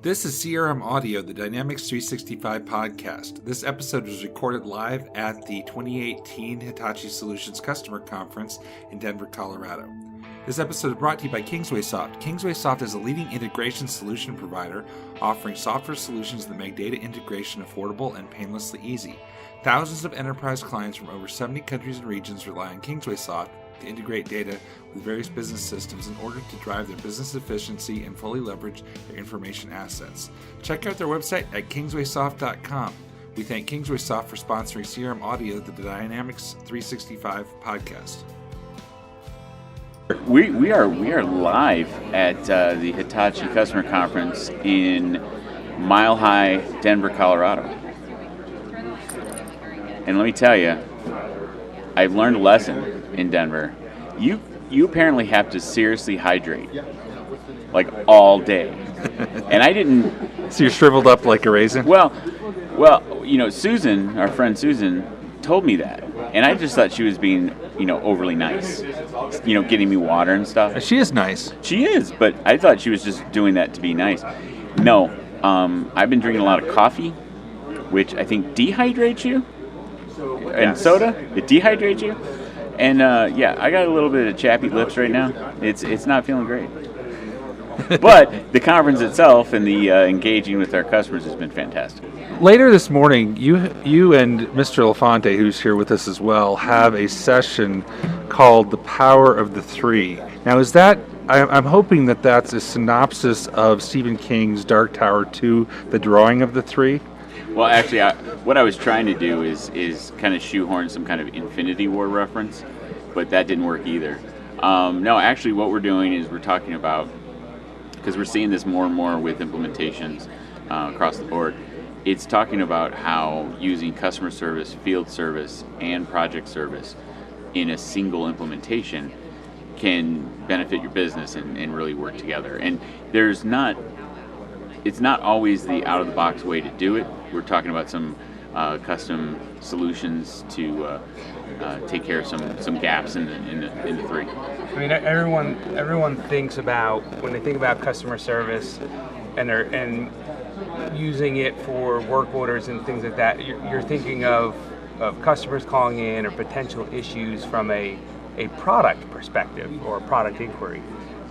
This is CRM Audio, the Dynamics 365 podcast. This episode was recorded live at the 2018 Hitachi Solutions Customer Conference in Denver, Colorado. This episode is brought to you by KingswaySoft. KingswaySoft is a leading integration solution provider offering software solutions that make data integration affordable and painlessly easy. Thousands of enterprise clients from over 70 countries and regions rely on KingswaySoft to integrate data with various business systems in order to drive their business efficiency and fully leverage their information assets. Check out their website at KingswaySoft.com. We thank KingswaySoft for sponsoring CRM Audio, the Dynamics 365 podcast. We are live at the Hitachi Customer Conference in Mile High, Denver, Colorado. And let me tell you, I've learned a lesson in Denver. You apparently have to seriously hydrate, like all day. And I didn't. So you're shriveled up like a raisin? Well, Susan, our friend Susan, told me that, and I just thought she was being, overly nice. Getting me water and stuff. She is nice. She is, but I thought she was just doing that to be nice. No, I've been drinking a lot of coffee, which I think dehydrates you. And soda, it dehydrates you. And I got a little bit of chappy lips right now. It's not feeling great. But the conference itself and the engaging with our customers has been fantastic. Later this morning, you and Mr. LeFante, who's here with us as well, have a session called The Power of the Three. Now, is that, I'm hoping that that's a synopsis of Stephen King's Dark Tower 2, The Drawing of the Three? Well, actually, what I was trying to do is kind of shoehorn some kind of Infinity War reference, but that didn't work either. No, actually, what we're doing is we're talking about, because we're seeing this more and more with implementations across the board, it's talking about how using customer service, field service, and project service in a single implementation can benefit your business and really work together. And it's not always the out-of-the-box way to do it. We're talking about some custom solutions to take care of some gaps in the three. I mean, everyone thinks about, when they think about customer service and using it for work orders and things like that, you're thinking of customers calling in or potential issues from a product perspective or a product inquiry.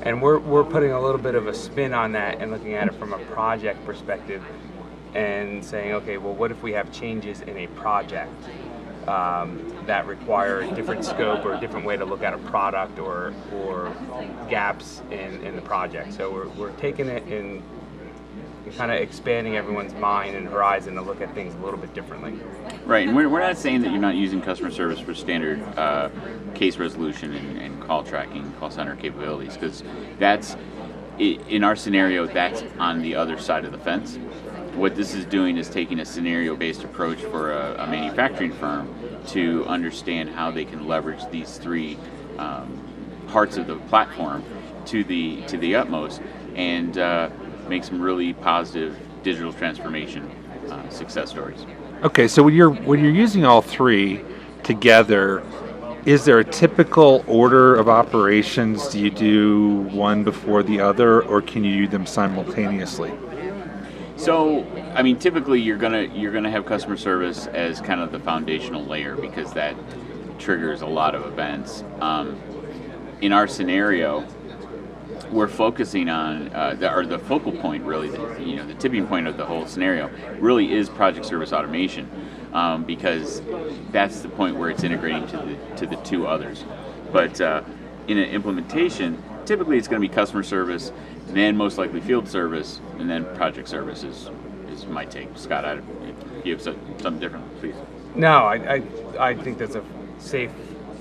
And we're putting a little bit of a spin on that and looking at it from a project perspective and saying, okay, well, what if we have changes in a project that require a different scope or a different way to look at a product or gaps in the project. So we're taking it and kind of expanding everyone's mind and horizon to look at things a little bit differently. Right, and we're not saying that you're not using customer service for standard case resolution and call tracking, call center capabilities, because that's, in our scenario, that's on the other side of the fence. What this is doing is taking a scenario-based approach for a manufacturing firm to understand how they can leverage these three parts of the platform to the utmost and make some really positive digital transformation success stories. Okay, so when you're using all three together, is there a typical order of operations? Do you do one before the other, or can you do them simultaneously? So, I mean, typically you're gonna have customer service as kind of the foundational layer because that triggers a lot of events. In our scenario, we're focusing on the focal point, really, the tipping point of the whole scenario really is project service automation, because that's the point where it's integrating to the two others. But in an implementation, typically it's going to be customer service, then most likely field service, and then project service is my take. Scott, if you have something different, please. No, I think that's a safe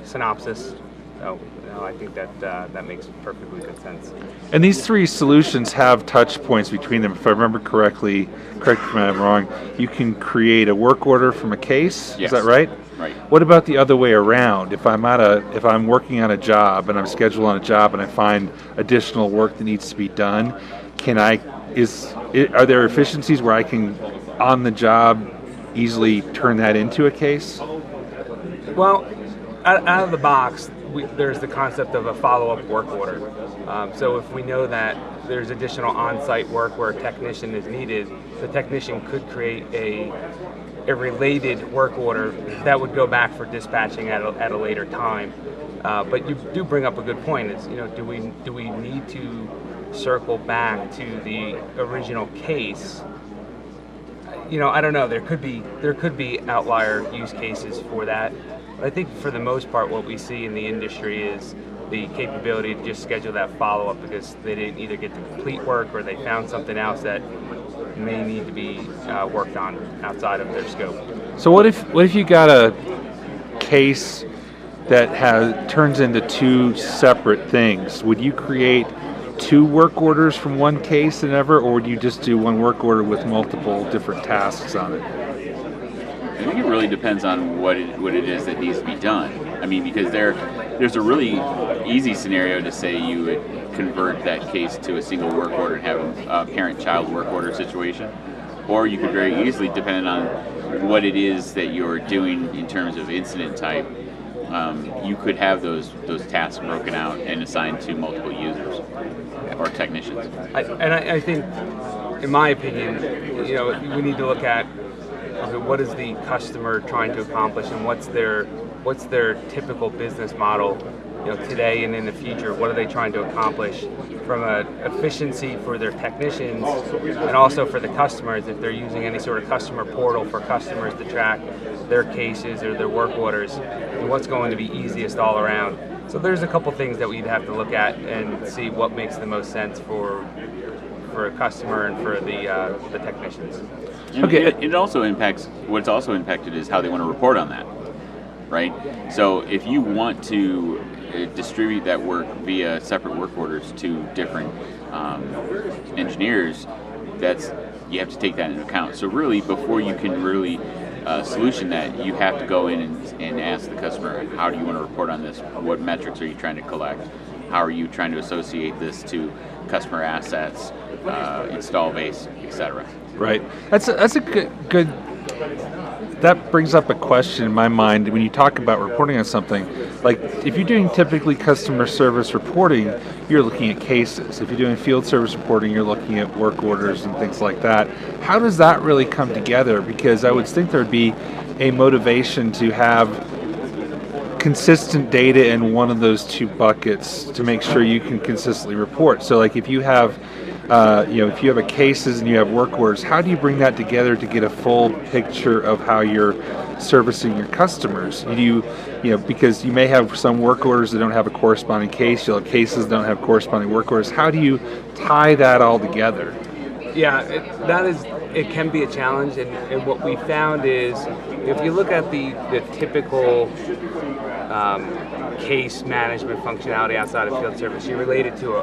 synopsis. No, I think that makes perfectly good sense. And these three solutions have touch points between them. If I remember correctly, correct me if I'm wrong, you can create a work order from a case. Yes. Is that right? Right. What about the other way around? If I'm working on a job and I'm scheduled on a job and I find additional work that needs to be done, are there efficiencies where I can, on the job, easily turn that into a case? Well, out of the box, there's the concept of a follow-up work order. So if we know that there's additional on-site work where a technician is needed, the technician could create a related work order that would go back for dispatching at a later time. But you do bring up a good point. Is, do we need to circle back to the original case? I don't know. There could be outlier use cases for that. But I think for the most part, what we see in the industry is the capability to just schedule that follow-up because they didn't either get to complete work or they found something else that may need to be worked on outside of their scope. So what if you got a case that turns into two separate things? Would you create two work orders from one case and ever, or would you just do one work order with multiple different tasks on it? I think it really depends on what it is that needs to be done. I mean, because there's a really easy scenario to say you would convert that case to a single work order and have a parent-child work order situation. Or you could very easily, depending on what it is that you're doing in terms of incident type, you could have those tasks broken out and assigned to multiple users or technicians. I think, in my opinion, we need to look at what is the customer trying to accomplish and what's their typical business model, today and in the future. What are they trying to accomplish from an efficiency for their technicians and also for the customers if they're using any sort of customer portal for customers to track their cases or their work orders, and what's going to be easiest all around. So there's a couple things that we'd have to look at and see what makes the most sense for a customer and for the technicians. Okay. It also impacts, what's also impacted is how they want to report on that, right? So if you want to distribute that work via separate work orders to different engineers, you have to take that into account. So really, before you can really solution that, you have to go in and ask the customer, how do you want to report on this? What metrics are you trying to collect? How are you trying to associate this to customer assets, install base, etc.? Right. That's a good. That brings up a question in my mind when you talk about reporting on something. Like if you're doing typically customer service reporting, you're looking at cases. If you're doing field service reporting, you're looking at work orders and things like that. How does that really come together? Because I would think there'd be a motivation to have consistent data in one of those two buckets to make sure you can consistently report. So like if you have if you have cases and you have work orders, how do you bring that together to get a full picture of how you're servicing your customers? Because you may have some work orders that don't have a corresponding case, you'll have cases that don't have corresponding work orders. How do you tie that all together? Yeah, it can be a challenge, and what we found is if you look at the typical case management functionality outside of field service, you're related to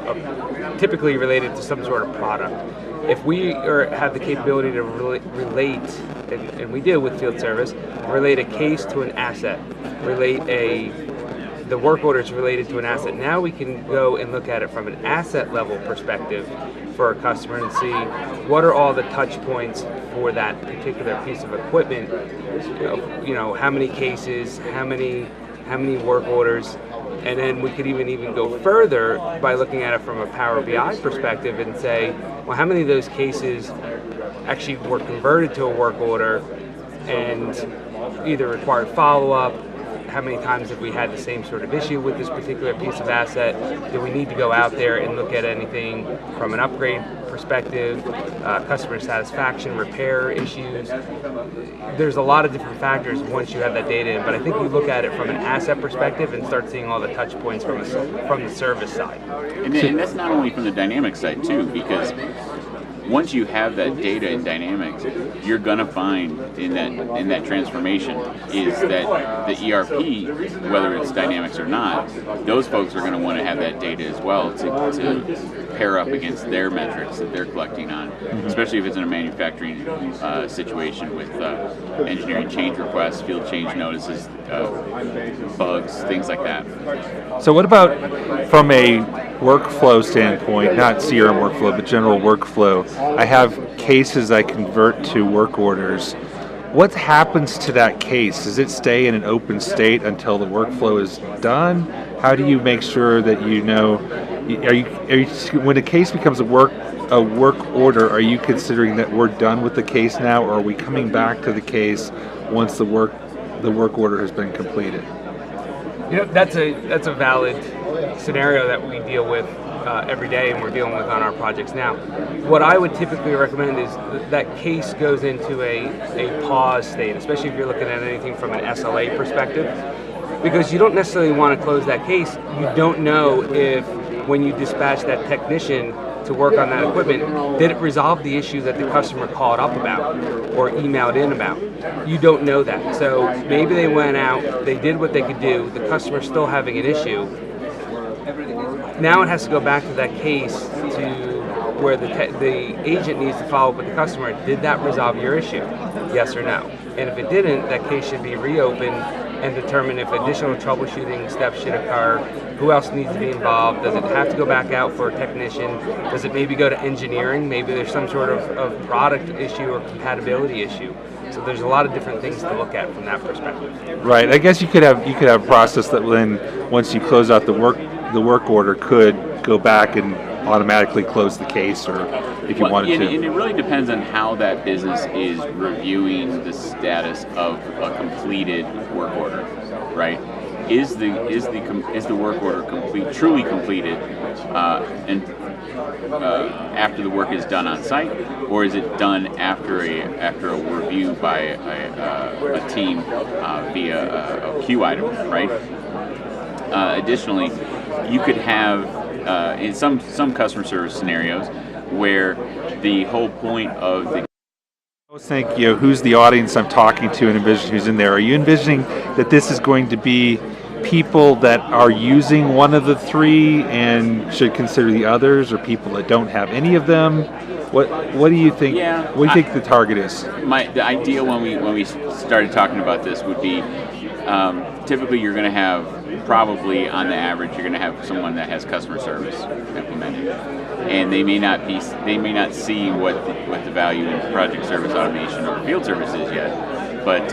typically related to some sort of product. If we have the capability to relate, and we do with field service, relate a case to an asset, the work order is related to an asset. Now we can go and look at it from an asset level perspective for a customer and see what are all the touch points for that particular piece of equipment. How many cases, how many work orders, and then we could even go further by looking at it from a Power BI perspective and say, well, how many of those cases actually were converted to a work order and either required follow-up? How many times have we had the same sort of issue with this particular piece of asset? Do we need to go out there and look at anything from an upgrade perspective, customer satisfaction, repair issues? There's a lot of different factors once you have that data in, but I think you look at it from an asset perspective and start seeing all the touch points from the service side. And that's not only from the Dynamics side too, because once you have that data in Dynamics, you're gonna find in that transformation is that the ERP, whether it's Dynamics or not, those folks are gonna want to have that data as well to pair up against their metrics that they're collecting on, especially if it's in a manufacturing situation with engineering change requests, field change notices, bugs, things like that. So what about from a workflow standpoint, not CRM workflow, but general workflow? I have cases I convert to work orders. what happens to that case? Does it stay in an open state until the workflow is done? How do you make sure that you know? Are you when a case becomes a work order? Are you considering that we're done with the case now, or are we coming back to the case once the work order has been completed? That's a valid scenario that we deal with every day, and we're dealing with on our projects now. What I would typically recommend is that case goes into a pause state, especially if you're looking at anything from an SLA perspective, because you don't necessarily want to close that case. You don't know if when you dispatch that technician to work on that equipment, did it resolve the issue that the customer called up about or emailed in about? You don't know that. So maybe they went out, they did what they could do, the customer's still having an issue. Now it has to go back to that case to where the agent needs to follow up with the customer. Did that resolve your issue? Yes or no? And if it didn't, that case should be reopened and determine if additional troubleshooting steps should occur. Who else needs to be involved? Does it have to go back out for a technician? Does it maybe go to engineering? Maybe there's some sort of product issue or compatibility issue. So there's a lot of different things to look at from that perspective. Right. I guess you could have a process that then once you close out the work order could go back and automatically close the case, or if you wanted to. And it really depends on how that business is reviewing the status of a completed work order, right? Is the work order truly completed, and after the work is done on site, or is it done after a review by a team via a queue item, right? Additionally, you could have in some customer service scenarios where the whole point of the I was thinking, who's the audience I'm talking to and envision who's in there? Are you envisioning that this is going to be people that are using one of the three and should consider the others, or people that don't have any of them? What do you think? Yeah, what do you think the target is? The ideal when we started talking about this would be typically you're going to have, probably on the average, you're going to have someone that has customer service implemented, and they may not see what the value in project service automation or field service is yet, but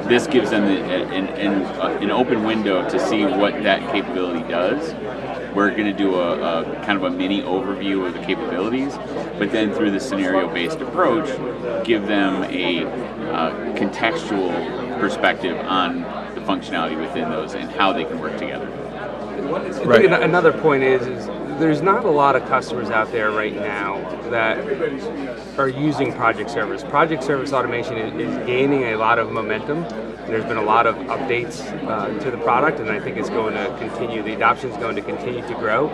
this gives them an open window to see what that capability does. We're going to do a kind of a mini overview of the capabilities, but then through the scenario-based approach, give them a contextual perspective on the functionality within those and how they can work together. Right. I think another point is there's not a lot of customers out there right now that are using project service. Project service automation is gaining a lot of momentum. There's been a lot of updates to the product, and I think it's going to continue. The adoption is going to continue to grow.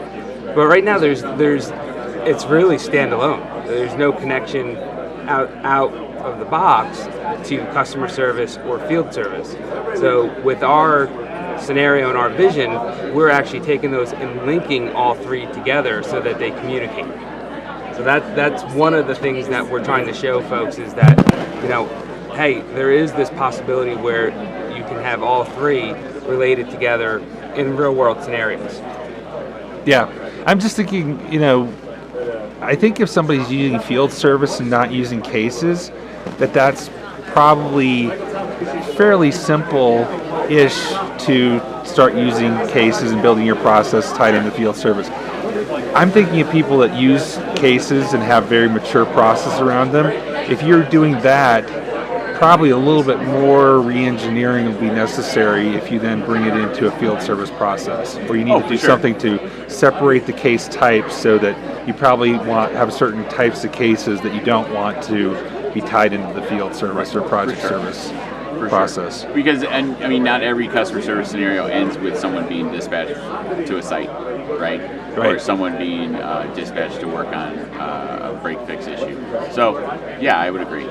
But right now, it's really standalone. There's no connection out of the box to customer service or field service. So with our scenario and our vision, we're actually taking those and linking all three together so that they communicate. So that's one of the things that we're trying to show folks is that, hey, there is this possibility where you can have all three related together in real world scenarios. Yeah, I'm just thinking, I think if somebody's using field service and not using cases, that's probably fairly simple-ish to start using cases and building your process tied into field service. I'm thinking of people that use cases and have very mature process around them. If you're doing that, probably a little bit more re-engineering will be necessary if you then bring it into a field service process, or you need to do something to separate the case types so that you probably have certain types of cases that you don't want to be tied into the field service or project service process. Sure. Because, not every customer service scenario ends with someone being dispatched to a site, right? Or someone being dispatched to work on a break fix issue. So, yeah, I would agree.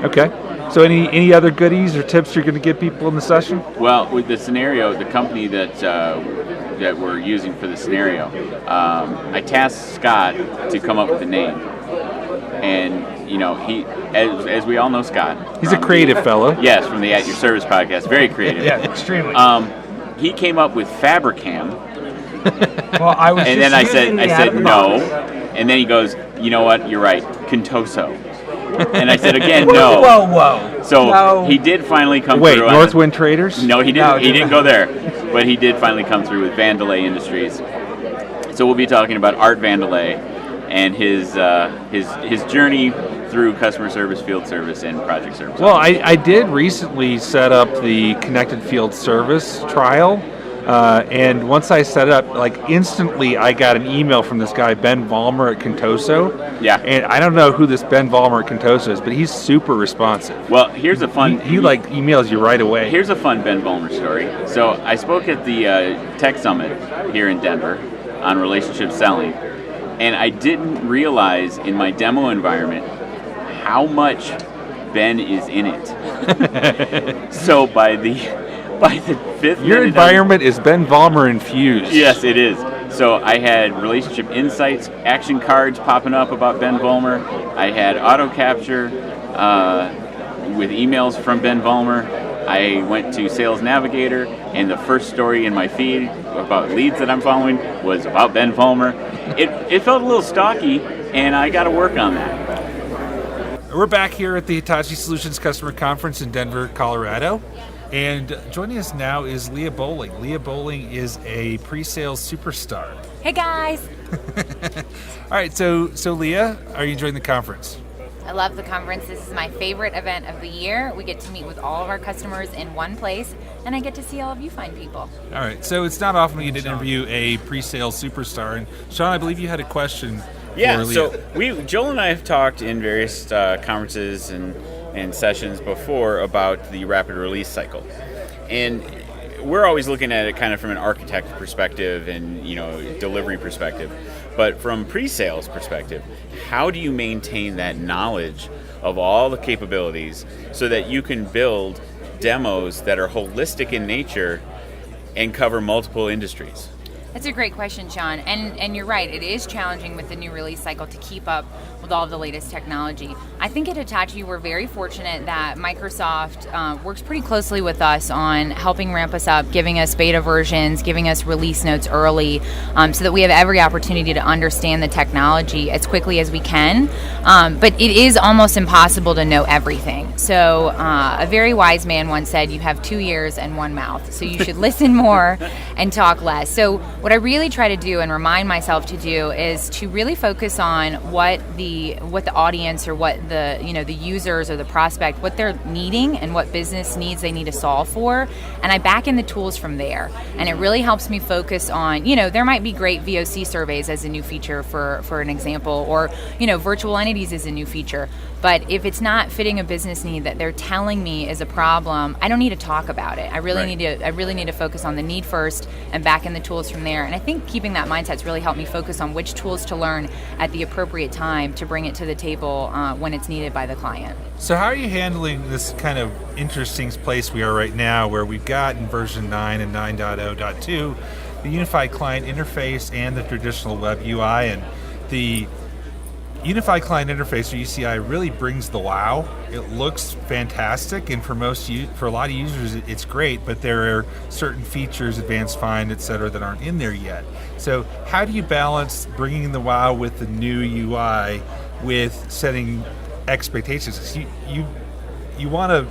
Okay. So any other goodies or tips you're going to give people in the session? Well, with the scenario, the company that we're using for the scenario, I tasked Scott to come up with a name. And, he, as we all know Scott. He's a creative fellow. Yes, from the At Your Service podcast. Very creative. Yeah, extremely. He came up with Fabricam. Well, I was and then I said no. And then he goes, you know what, you're right, Contoso. And I said, again, no. Whoa. So No. he did finally come Wait, through. Northwind Traders? No, he didn't. No, He didn't go there, but he did finally come through with Vandelay Industries. So we'll be talking about Art Vandelay and his journey through customer service, field service, and project service. Well, I did recently set up the Connected Field Service trial, and once I set it up, like instantly I got an email from this guy, Ben Vollmer at Contoso. Yeah. And I don't know who this Ben Vollmer at Contoso is, but he's super responsive. Well, here's a fun... He like emails you right away. Here's a fun Ben Vollmer story. So I spoke at the Tech Summit here in Denver on relationship selling, and I didn't realize in my demo environment how much Ben is in it. So by the fifth Your minute environment is Ben Vollmer infused. Yes, it is. So I had relationship insights, action cards popping up about Ben Vollmer. I had auto capture with emails from Ben Vollmer. I went to Sales Navigator, and the first story in my feed about leads that I'm following was about Ben Vollmer. It felt a little stalky, and I got to work on that. We're back here at the Hitachi Solutions Customer Conference in Denver, Colorado. And joining us now is Leah Bowling. Leah Bowling is a pre-sales superstar. Hey guys! All right, so Leah, are you enjoying the conference? I love the conference. This is my favorite event of the year. We get to meet with all of our customers in one place, and I get to see all of you fine people. All right, so it's not often we get to interview a pre-sales superstar. And Shawn, I believe you had a question for Leah. So Joel and I have talked in various conferences and sessions before about the rapid release cycle. And we're always looking at it kind of from an architect perspective and, delivery perspective. But from pre-sales perspective, how do you maintain that knowledge of all the capabilities so that you can build demos that are holistic in nature and cover multiple industries? That's a great question, Shawn. And you're right, it is challenging with the new release cycle to keep up with all of the latest technology. I think at Hitachi we're very fortunate that Microsoft works pretty closely with us on helping ramp us up, giving us beta versions, giving us release notes early, so that we have every opportunity to understand the technology as quickly as we can. But it is almost impossible to know everything. So a very wise man once said, you have 2 ears and 1 mouth, so you should listen more and talk less. So what I really try to do and remind myself to do is to really focus on what the audience or what the users or the prospect, what they're needing and what business needs they need to solve for, and I back in the tools from there. And it really helps me focus on, there might be great VOC surveys as a new feature for an example, or virtual entities is a new feature. But if it's not fitting a business need that they're telling me is a problem, I don't need to talk about it. I really need to focus on the need first and back in the tools from there. And I think keeping that mindset's really helped me focus on which tools to learn at the appropriate time to bring it to the table when it's needed by the client. So how are you handling this kind of interesting place we are right now, where we've got in version 9 and 9.0.2 the unified client interface and the traditional web UI, and the Unified Client Interface, or UCI, really brings the wow. It looks fantastic, and for a lot of users, it's great. But there are certain features, advanced find, etc., that aren't in there yet. So, how do you balance bringing the wow with the new UI, with setting expectations? 'Cause you want to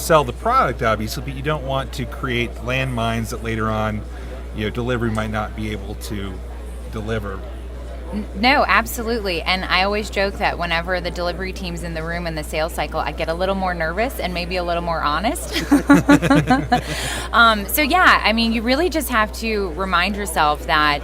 sell the product, obviously, but you don't want to create landmines that later on, delivery might not be able to deliver. No, absolutely. And I always joke that whenever the delivery team's in the room in the sales cycle, I get a little more nervous and maybe a little more honest. You really just have to remind yourself that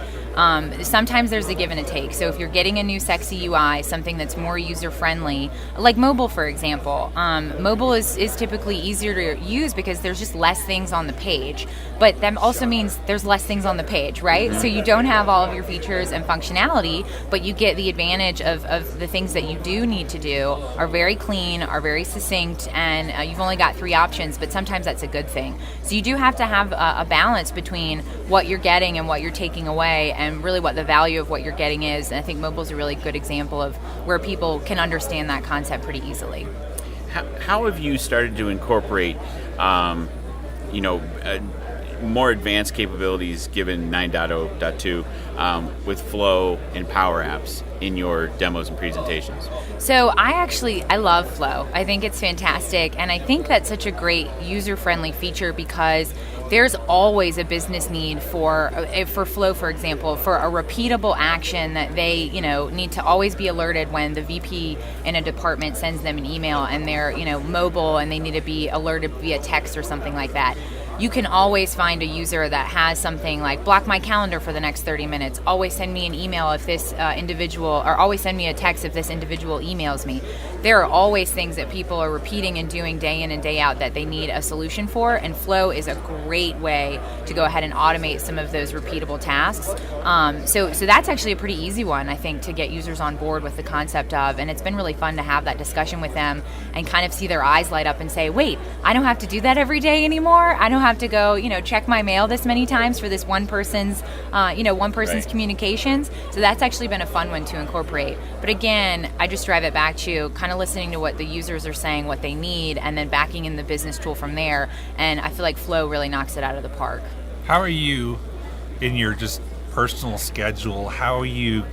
sometimes there's a give and a take. So if you're getting a new sexy UI, something that's more user-friendly, like mobile, for example, mobile is typically easier to use because there's just less things on the page. But that also means there's less things on the page, right? So you don't have all of your features and functionality, but you get the advantage of the things that you do need to do are very clean, are very succinct, and you've only got 3 options, but sometimes that's a good thing. So you do have to have a balance between what you're getting and what you're taking away, and really what the value of what you're getting is. And I think mobile is a really good example of where people can understand that concept pretty easily. How have you started to incorporate, more advanced capabilities given 9.0.2 with Flow and Power Apps in your demos and presentations? So I love Flow. I think it's fantastic, and I think that's such a great user-friendly feature because there's always a business need for Flow, for example, for a repeatable action that they, need to always be alerted when the VP in a department sends them an email and they're, mobile and they need to be alerted via text or something like that. You can always find a user that has something like block my calendar for the next 30 minutes, always send me an email if this individual, or always send me a text if this individual emails me. There are always things that people are repeating and doing day in and day out that they need a solution for, and Flow is a great way to go ahead and automate some of those repeatable tasks. So that's actually a pretty easy one, I think, to get users on board with the concept of, and it's been really fun to have that discussion with them and kind of see their eyes light up and say, wait, I don't have to do that every day anymore. I don't have to go, check my mail this many times for this one person's, Right. communications. So that's actually been a fun one to incorporate. But again, I just drive it back to kind of listening to what the users are saying, what they need, and then backing in the business tool from there. And I feel like Flow really knocks it out of the park. How are you in your just personal schedule? How are you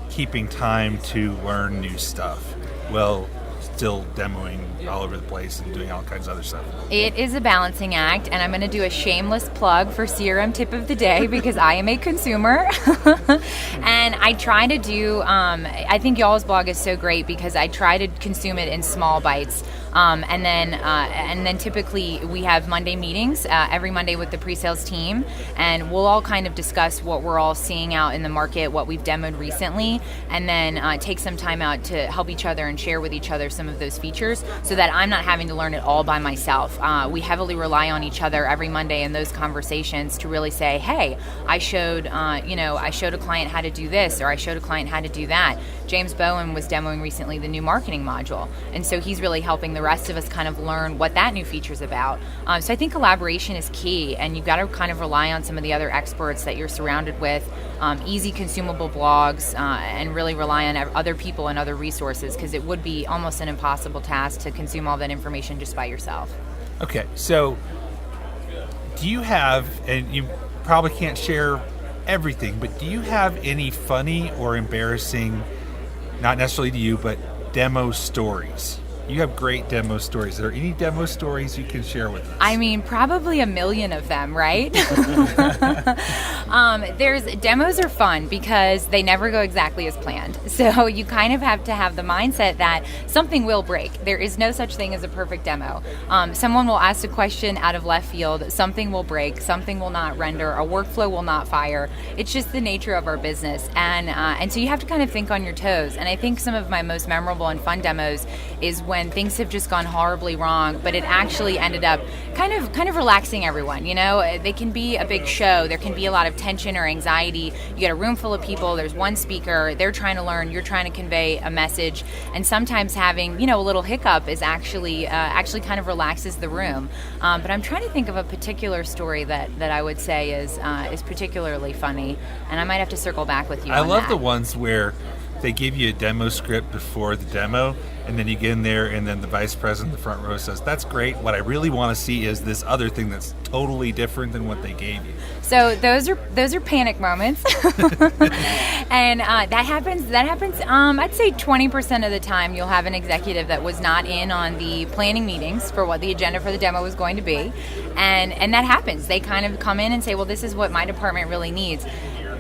keeping time to learn new stuff? Well, still demoing all over the place and doing all kinds of other stuff. It is a balancing act, and I'm going to do a shameless plug for CRM tip of the day because I am a consumer. And I try to do, I think y'all's blog is so great because I try to consume it in small bites. And then typically we have Monday meetings every Monday with the pre-sales team, and we'll all kind of discuss what we're all seeing out in the market, what we've demoed recently, and then take some time out to help each other and share with each other some of those features so that I'm not having to learn it all by myself. We heavily rely on each other every Monday in those conversations to really say, hey, I showed a client how to do this, or I showed a client how to do that. James Bowen was demoing recently the new marketing module, and so he's really helping the rest of us kind of learn what that new feature is about. So I think collaboration is key, and you've got to kind of rely on some of the other experts that you're surrounded with, easy consumable blogs, and really rely on other people and other resources, because it would be almost an impossible task to consume all that information just by yourself. Okay, so do you have, and you probably can't share everything, but do you have any funny or embarrassing, not necessarily to you, but demo stories? You have great demo stories. Are there any demo stories you can share with us? I mean, probably 1 million of them, right? Demos are fun because they never go exactly as planned. So you kind of have to have the mindset that something will break. There is no such thing as a perfect demo. Someone will ask a question out of left field, something will break, something will not render, a workflow will not fire. It's just the nature of our business. And so you have to kind of think on your toes. And I think some of my most memorable and fun demos is when things have just gone horribly wrong, but it actually ended up kind of relaxing everyone. They can be a big show. There can be a lot of tension or anxiety. You get a room full of people. There's one speaker. They're trying to learn. You're trying to convey a message. And sometimes having, a little hiccup is actually kind of relaxes the room. But I'm trying to think of a particular story that I would say is particularly funny. And I might have to circle back with you on that. I love the ones where they give you a demo script before the demo, and then you get in there, and then the vice president in the front row says, that's great. What I really want to see is this other thing that's totally different than what they gave you. So those are panic moments. And that happens, I'd say 20% of the time you'll have an executive that was not in on the planning meetings for what the agenda for the demo was going to be. And that happens. They kind of come in and say, well, this is what my department really needs.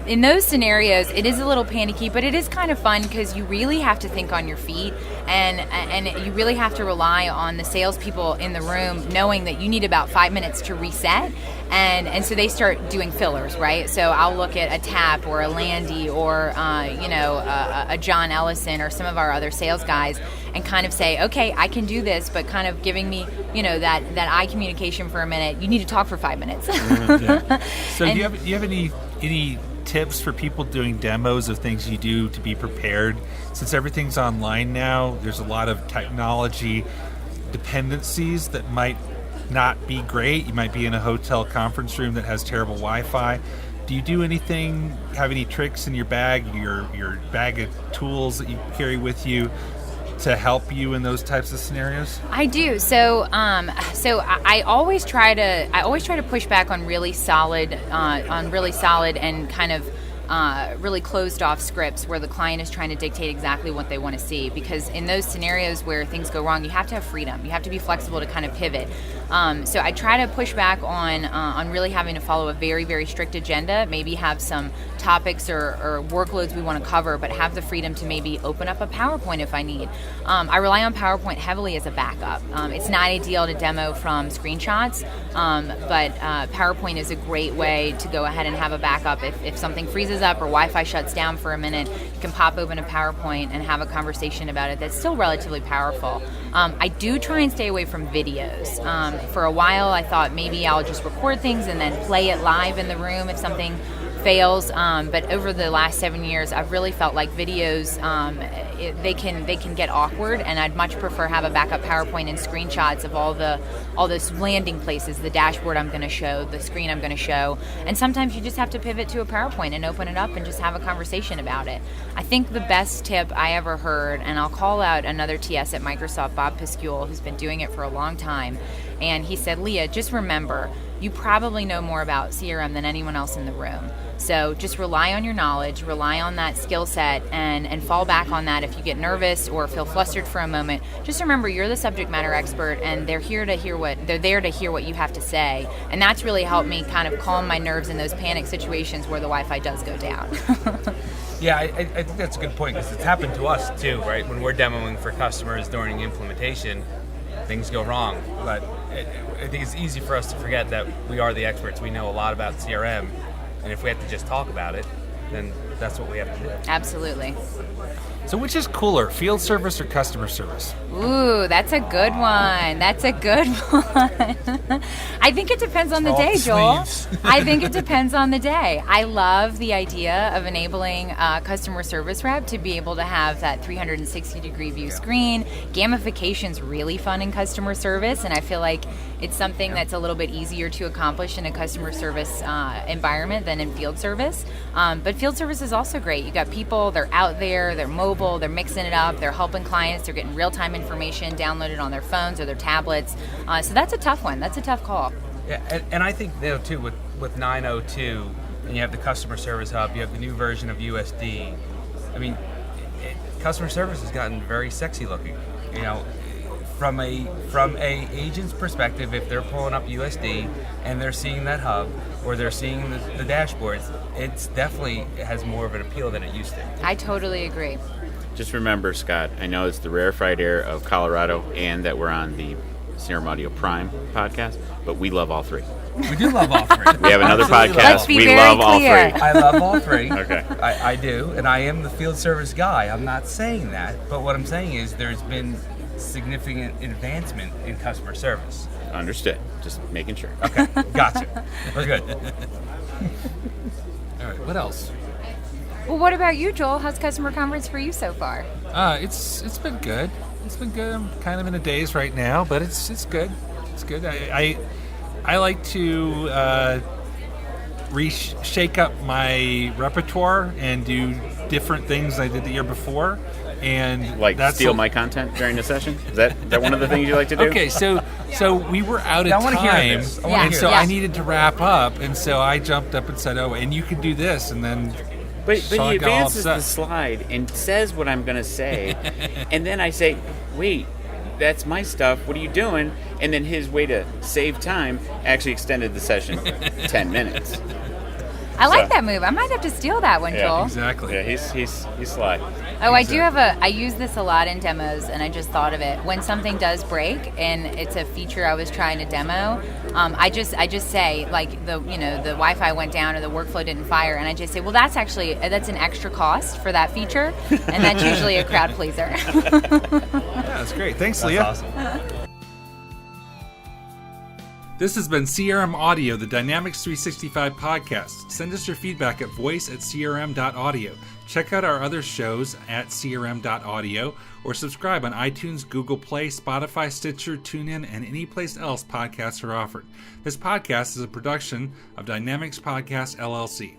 In those scenarios, it is a little panicky, but it is kind of fun because you really have to think on your feet, and you really have to rely on the salespeople in the room knowing that you need about 5 minutes to reset, and so they start doing fillers, right? So I'll look at a TAP or a Landy or a John Ellison or some of our other sales guys and kind of say, okay, I can do this, but kind of giving me that eye communication for a minute. You need to talk for 5 minutes. Yeah. So do you have any tips for people doing demos of things you do to be prepared? Since everything's online now, there's a lot of technology dependencies that might not be great. You might be in a hotel conference room that has terrible Wi-Fi. Do you do anything, have any tricks in your bag, your bag of tools that you carry with you to help you in those types of scenarios? I do. So I always try to push back on really solid and kind of really closed off scripts where the client is trying to dictate exactly what they want to see, because in those scenarios where things go wrong, you have to have freedom. You have to be flexible to kind of pivot. So I try to push back on really having to follow a very, very strict agenda, maybe have some topics or workloads we want to cover, but have the freedom to maybe open up a PowerPoint if I need. I rely on PowerPoint heavily as a backup. It's not ideal to demo from screenshots, but PowerPoint is a great way to go ahead and have a backup. If something freezes up or Wi-Fi shuts down for a minute, you can pop open a PowerPoint and have a conversation about it that's still relatively powerful. I do try and stay away from videos. For a while, I thought maybe I'll just record things and then play it live in the room if something fails, but over the last 7 years, I've really felt like videos, they can get awkward, and I'd much prefer have a backup PowerPoint and screenshots of all those landing places, the dashboard I'm going to show, the screen I'm going to show, and sometimes you just have to pivot to a PowerPoint and open it up and just have a conversation about it. I think the best tip I ever heard, and I'll call out another TS at Microsoft, Bob Piscule, who's been doing it for a long time, and he said, Leah, just remember, you probably know more about CRM than anyone else in the room. So just rely on your knowledge, rely on that skill set, and fall back on that if you get nervous or feel flustered for a moment. Just remember, you're the subject matter expert, and they're there to hear what you have to say. And that's really helped me kind of calm my nerves in those panic situations where the Wi-Fi does go down. Yeah, I think that's a good point, because it's happened to us too, right? When we're demoing for customers during implementation, things go wrong. But I think it's easy for us to forget that we are the experts. We know a lot about CRM. And if we have to just talk about it, then that's what we have to do. Absolutely. So which is cooler, field service or customer service? Ooh, that's a good one. That's a good one. I think it depends on the day, Joel. I think it depends on the day. I love the idea of enabling a customer service rep to be able to have that 360-degree view screen. Gamification's really fun in customer service, and I feel like it's something that's a little bit easier to accomplish in a customer service environment than in field service. But field service is also great. You got people, they're out there, they're mobile, they're mixing it up, they're helping clients, they're getting real-time information downloaded on their phones or their tablets. So that's a tough one. That's a tough call. Yeah, and I think too with 902, and you have the customer service hub, you have the new version of USD. I mean, customer service has gotten very sexy looking. You know, from a agent's perspective, if they're pulling up USD and they're seeing that hub or they're seeing the dashboards, it's definitely has more of an appeal than it used to. I totally agree. Just remember, Scott, I know it's the rarefied air of Colorado and that we're on the CRM Audio Prime podcast, but we love all three. We do love all three. We have another podcast. Let's be we very love clear. all three. I love all three. Okay. I do, and I am the field service guy. I'm not saying that, but what I'm saying is there's been significant advancement in customer service. Understood. Just making sure. Okay, gotcha. We're good. All right, what else? Well, what about you, Joel? How's customer conference for you so far? It's been good. It's been good. I'm kind of in a daze right now, but it's good. It's good. I like to shake up my repertoire and do different things I did the year before, and Like steal my content during the session? Is that one of the things you like to do? Okay, so we were out of I wanna hear time, this. and so Yeah. I needed to wrap up, and so I jumped up and said, "Oh, and you can do this," and then. But Shawn he got all advances the upset. slide and says what I'm going to say, and then I say, wait, that's my stuff, what are you doing? And then his way to save time actually extended the session 10 minutes. I like that move. I might have to steal that one, Yeah, Joel. Exactly. Yeah, he's sly. Oh, I do I use this a lot in demos, and I just thought of it. When something does break and it's a feature I was trying to demo, I just say, like, the Wi-Fi went down or the workflow didn't fire, and I just say, well, that's an extra cost for that feature, and that's usually a crowd pleaser. Yeah, that's great. Thanks, That's Leah. awesome. This has been CRM Audio, the Dynamics 365 podcast. Send us your feedback at voice@crm.audio. Check out our other shows at crm.audio or subscribe on iTunes, Google Play, Spotify, Stitcher, TuneIn, and any place else podcasts are offered. This podcast is a production of Dynamics Podcast, LLC.